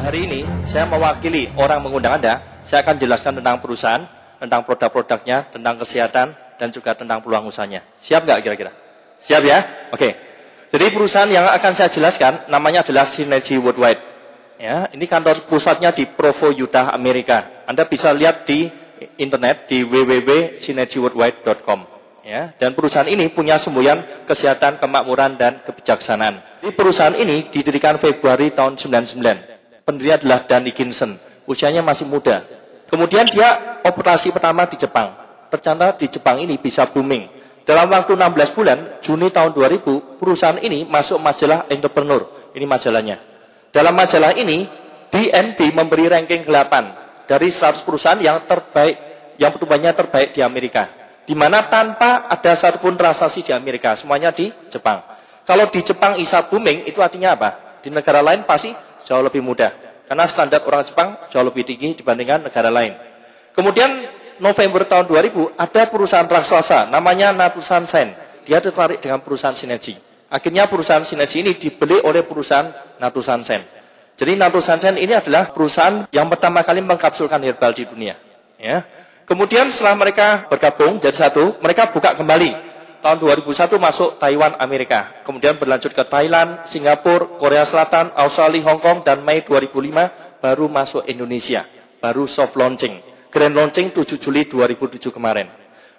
Hari ini saya mewakili orang mengundang Anda. Saya akan jelaskan tentang perusahaan, tentang produk-produknya, tentang kesehatan, dan juga tentang peluang usahanya. Siap nggak kira-kira? Siap ya? Oke. Jadi perusahaan yang akan saya jelaskan namanya adalah Synergy Worldwide. Ya, ini kantor pusatnya di Provo, Utah, Amerika. Anda bisa lihat di internet di www.synergyworldwide.com. Ya, dan perusahaan ini punya semboyan kesehatan, kemakmuran, dan kebijaksanaan. Di perusahaan ini didirikan Februari tahun 99. Pendiri adalah Dan Dickinson. Usianya masih muda. Kemudian dia operasi pertama di Jepang. Ternyata di Jepang ini bisa booming. Dalam waktu 16 bulan, Juni tahun 2000, perusahaan ini masuk majalah Entrepreneur. Ini majalahnya. Dalam majalah ini, DNB memberi ranking 8 dari 100 perusahaan yang terbaik, yang pertumbuhannya terbaik di Amerika. Di mana tanpa ada satupun transaksi di Amerika, semuanya di Jepang. Kalau di Jepang ISA booming, itu artinya apa? Di negara lain pasti jauh lebih mudah. Karena standar orang Jepang jauh lebih tinggi dibandingkan negara lain. Kemudian November tahun 2000, ada perusahaan raksasa, namanya Natusan Sen. Dia tertarik dengan perusahaan Synergy. Akhirnya perusahaan Synergy ini dibeli oleh perusahaan Natusan Sen. Jadi Natusan Sen ini adalah perusahaan yang pertama kali mengkapsulkan herbal di dunia. Ya. Kemudian setelah mereka bergabung jadi satu, mereka buka kembali. Tahun 2001 masuk Taiwan, Amerika. Kemudian berlanjut ke Thailand, Singapura, Korea Selatan, Australia, Hong Kong, dan Mei 2005 baru masuk Indonesia. Baru soft launching. Grand launching 7 Juli 2007 kemarin.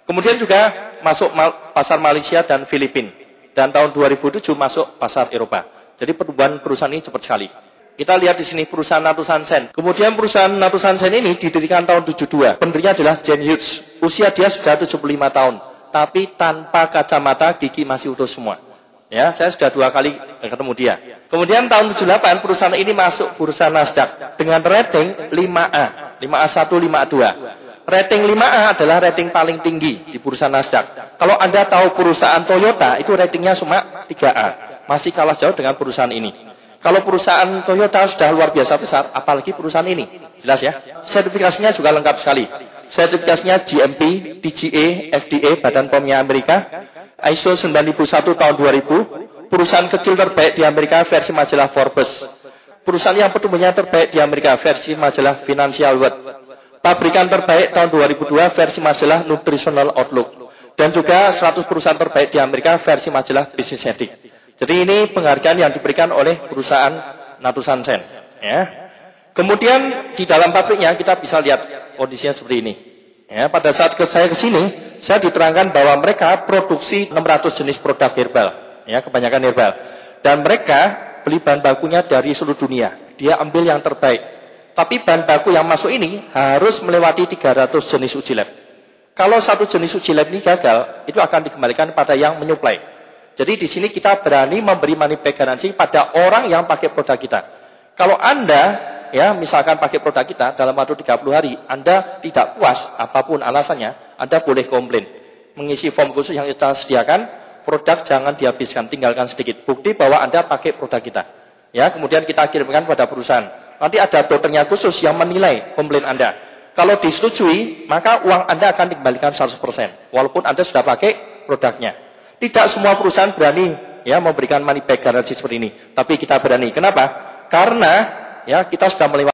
Kemudian juga masuk pasar Malaysia dan Filipina. Dan tahun 2007 masuk pasar Eropa. Jadi pertumbuhan perusahaan ini cepat sekali. Kita lihat di sini perusahaan Natusan Sen. Kemudian perusahaan Natusan Sen ini didirikan tahun 72. Pendirinya adalah Jen Hughes. Usia dia sudah 75 tahun. Tapi tanpa kacamata, gigi masih utuh semua. Ya, saya sudah 2 kali ketemu dia. Kemudian tahun 78 perusahaan ini masuk bursa Nasdaq dengan rating 5A. 5A1, 5A2. Rating 5A adalah rating paling tinggi di bursa Nasdaq. Kalau Anda tahu perusahaan Toyota, itu ratingnya cuma 3A. Masih kalah jauh dengan perusahaan ini. Kalau perusahaan Toyota sudah luar biasa besar, apalagi perusahaan ini. Jelas ya? Sertifikasinya juga lengkap sekali. Sertifikasinya GMP, TGA, FDA, Badan POM-nya Amerika, ISO 9001 tahun 2000, perusahaan kecil terbaik di Amerika versi majalah Forbes. Perusahaan yang pertumbuhannya terbaik di Amerika versi majalah Financial World. Pabrikan terbaik tahun 2002 versi majalah Nutritional Outlook. Dan juga 100 perusahaan terbaik di Amerika versi majalah Business Ethics. Jadi ini penghargaan yang diberikan oleh perusahaan Natusan Sen. Ya. Kemudian di dalam pabriknya kita bisa lihat kondisinya seperti ini. Ya, pada saat saya ke sini, saya diterangkan bahwa mereka produksi 600 jenis produk herbal. Ya, kebanyakan herbal. Dan mereka beli bahan bakunya dari seluruh dunia. Dia ambil yang terbaik. Tapi bahan baku yang masuk ini harus melewati 300 jenis uji lab. Kalau satu jenis uji lab ini gagal, itu akan dikembalikan pada yang menyuplai. Jadi di sini kita berani memberi money back garansi pada orang yang pakai produk kita. Kalau Anda, ya misalkan pakai produk kita dalam waktu 30 hari, Anda tidak puas, apapun alasannya, Anda boleh komplain. Mengisi form khusus yang kita sediakan, produk jangan dihabiskan, tinggalkan sedikit. Bukti bahwa Anda pakai produk kita. Ya, kemudian kita kirimkan pada perusahaan. Nanti ada dokternya khusus yang menilai komplain Anda. Kalau disetujui, maka uang Anda akan dikembalikan 100%. Walaupun Anda sudah pakai produknya. Tidak semua perusahaan berani ya memberikan money back garansi seperti ini, tapi kita berani. Kenapa? Karena ya kita sudah melewati